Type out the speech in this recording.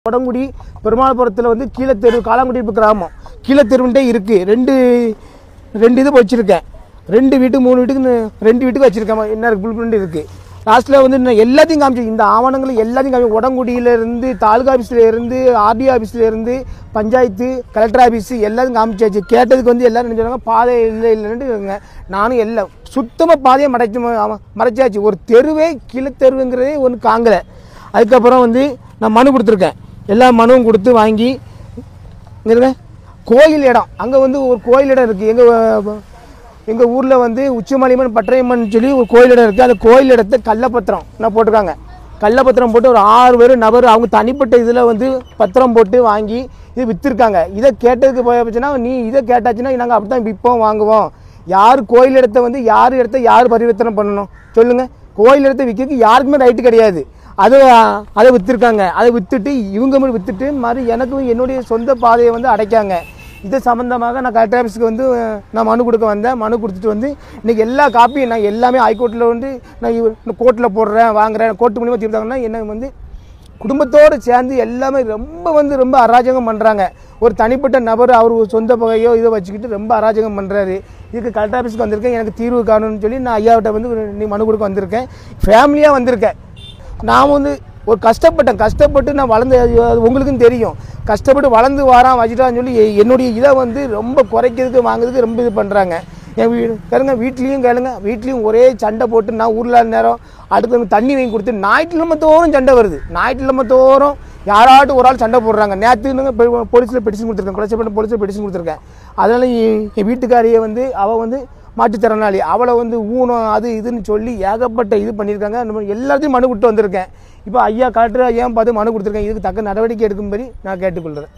கொடங்குடி பெருமாள்புரத்தில் வந்து கீழத்தெரு காலாங்குடி கிராமம் கீழத்தெருவுண்டே இருக்குது. ரெண்டு இது வச்சுருக்கேன். 2 வீட்டுக்கு 3 வீட்டுக்கு 2 வீட்டுக்கு வச்சுருக்கேன். என்ன இருக்குது புல் பிரிண்ட் இருக்குது. லாஸ்ட்டில் வந்து நான் எல்லாத்தையும் காமிச்சு இந்த ஆவணங்கள் எல்லாத்தையும் காமிச்சு உடங்குடியிலேருந்து தாலுகா ஆஃபீஸ்லேருந்து ஆர்டிஓ ஆஃபீஸ்லேருந்து பஞ்சாயத்து கலெக்டர் ஆஃபீஸு எல்லாத்தையும் காமிச்சாச்சு. கேட்டதுக்கு வந்து எல்லோரும் நினைச்சாங்க பாதை இல்லைன்னுங்க. நானும் எல்லாம் சுத்தமாக பாதையை மறைச்சாச்சு. ஒரு தெருவே கீழத்தெருவுங்கிறதே ஒன்று காங்கலை. அதுக்கப்புறம் வந்து நான் மனு கொடுத்துருக்கேன். எல்லா மனுவும் கொடுத்து வாங்கி இங்கே கோயில் இடம் அங்கே வந்து ஒரு கோயில் இடம் இருக்குது. எங்கள் ஊரில் வந்து உச்சிமலையம்மன் பட்டரையம்மன் சொல்லி ஒரு கோயில் இடம் இருக்குது. அந்த கோயில் இடத்த கள்ளப்பத்திரம் நான் போட்டிருக்காங்க. கள்ளப்பத்திரம் போட்டு ஒரு 6 பேர் நபர் அவங்க தனிப்பட்ட இதில் வந்து பத்திரம் போட்டு வாங்கி இது விற்றுருக்காங்க. இதை கேட்டதுக்கு போச்சுன்னா நீ இதை கேட்டாச்சுன்னா நாங்கள் அப்படி தான் விற்போம் வாங்குவோம். யார் கோயில் இடத்த வந்து யார் பரிவர்த்தனை பண்ணணும் சொல்லுங்கள். கோயில் இடத்த விற்கிறதுக்கு யாருக்குமே ரைட்டு கிடையாது. அதை விற்றுருக்காங்க. அதை விற்றுட்டு இவங்க மட்டும் விற்றுட்டு மாதிரி எனக்கு என்னுடைய சொந்த பாதையை வந்து அடைக்காங்க. இது சம்மந்தமாக நான் கலெக்டர் ஆஃபீஸுக்கு வந்து நான் மனு கொடுக்க வந்தேன். மனு கொடுத்துட்டு வந்து இன்றைக்கி எல்லா காப்பியும் நான் எல்லாமே ஹைகோர்ட்டில் வந்து நான் கோர்ட்டில் போடுறேன் வாங்குறேன். கோர்ட்டு மூலியமாக தீர்த்தாங்கன்னா என்ன வந்து குடும்பத்தோடு சேர்ந்து எல்லாமே ரொம்ப அராஜகம் பண்ணுறாங்க. ஒரு தனிப்பட்ட நபர் அவர் சொந்த பகையோ இதை வச்சுக்கிட்டு ரொம்ப அராஜகம் பண்ணுறாரு. இதுக்கு கலெக்டர் ஆஃபீஸுக்கு வந்திருக்கேன். எனக்கு தீர்வு காணும்னு சொல்லி நான் ஐயாவிட்ட வந்து நீ மனு கொடுக்க வந்திருக்கேன். ஃபேமிலியாக வந்திருக்கேன். நான் வந்து ஒரு கஷ்டப்பட்டு நான் வளர்ந்து உங்களுக்கும் தெரியும். கஷ்டப்பட்டு வளர்ந்து வாரான் வச்சுட்டான்னு சொல்லி என்னுடைய இதை வந்து ரொம்ப குறைக்கிறதுக்கு வாங்குறதுக்கு ரொம்ப இது பண்ணுறாங்க. என் கேளுங்க வீட்லேயும் ஒரே சண்டை போட்டு நான் ஊரில் நேரம் அடுத்து தண்ணி வாங்கி கொடுத்து ஞாயிற்றுக்கிழமை தோறும் சண்டை வருது. ஞாயிற்றுக்கிழமை தோறும் யாராட்டும் ஒரு ஆள் சண்டை போடுறாங்க. நேற்று போலீஸில் பெட்டிஷன் கொடுத்துருக்கேன். குளச்சப்பட்ட போலீஸில் பெட்டிஷன் கொடுத்துருக்கேன். அதனால் என் வீட்டுக்காரியை வந்து அவள் வந்து மாற்றுத்திறனாளி அவளை வந்து ஊனம் அது இதுன்னு சொல்லி ஏகப்பட்ட இது பண்ணியிருக்காங்க. அந்த மாதிரி எல்லாத்தையும் மனு கொடுத்து வந்திருக்கேன். இப்போ ஐயா கலெக்டர் ஐயா பார்த்து மனு கொடுத்துருக்கேன். இதுக்கு தக்க நடவடிக்கை எடுக்கும்படி நான் கேட்டுக்கொள்கிறேன்.